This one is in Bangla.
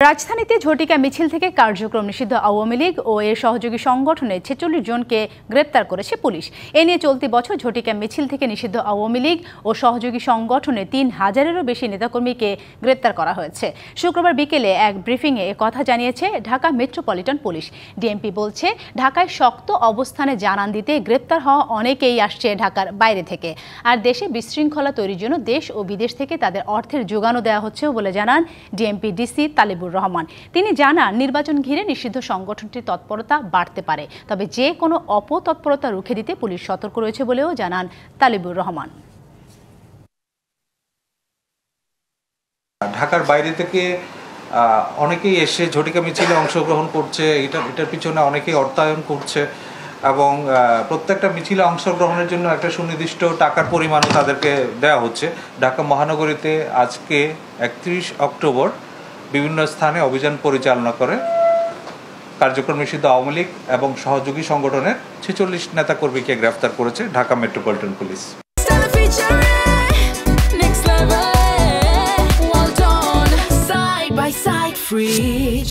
রাজধানীতে ঝটিকা মিছিল থেকে কার্যক্রম নিষিদ্ধ আওয়ামী লীগ ও এর সহযোগী সংগঠনের ৪৬ জনকে গ্রেপ্তার করেছে পুলিশ। এ নিয়ে চলতি বছর ঝটিকা মিছিল থেকে নিষিদ্ধ আওয়ামী লীগ ও সহযোগী সংগঠনের ৩,০০০-এরও বেশি নেতাকর্মীকে গ্রেপ্তার করা হয়েছে। শুক্রবার বিকেলে এক ব্রিফিংয়ে কথা জানিয়েছে ঢাকা মেট্রোপলিটন পুলিশ। ডিএমপি বলছে, ঢাকায় শক্ত অবস্থানে জানান দিতে গ্রেপ্তার হওয়া অনেকেই আসছে ঢাকার বাইরে থেকে, আর দেশে বিশৃঙ্খলা তৈরির জন্য দেশ ও বিদেশ থেকে তাদের অর্থের যোগানও দেওয়া হচ্ছেও বলে জানান ডিএমপি ডিসি তালিবুর রহমান। তিনি জানান, নির্বাচন ঘিরে নিষিদ্ধ সংগঠনটির তৎপরতা বাড়তে পারে, তবে যে কোনো অপতৎপরতা রুখে দিতে পুলিশ সতর্ক রয়েছে বলেও জানান তালিবুর রহমান। ঢাকার বাইরে থেকে অনেকেই এসে ঝটিকা মিছিলে অংশগ্রহণ করছে, এটার পিছনে অনেকেই অর্থায়ন করছে এবং প্রত্যেকটা মিছিলে অংশগ্রহণের জন্য একটা সুনির্দিষ্ট টাকার পরিমাণও তাদেরকে দেওয়া হচ্ছে। ঢাকা মহানগরীতে আজকে ৩১ অক্টোবর বিভিন্ন স্থানে অভিযান পরিচালনা করে কার্যক্রম নিষিদ্ধ আওয়ামী লীগ এবং সহযোগী সংগঠনের ৪৬ নেতাকর্মীকে গ্রেফতার করেছে ঢাকা মেট্রোপলিটন পুলিশ।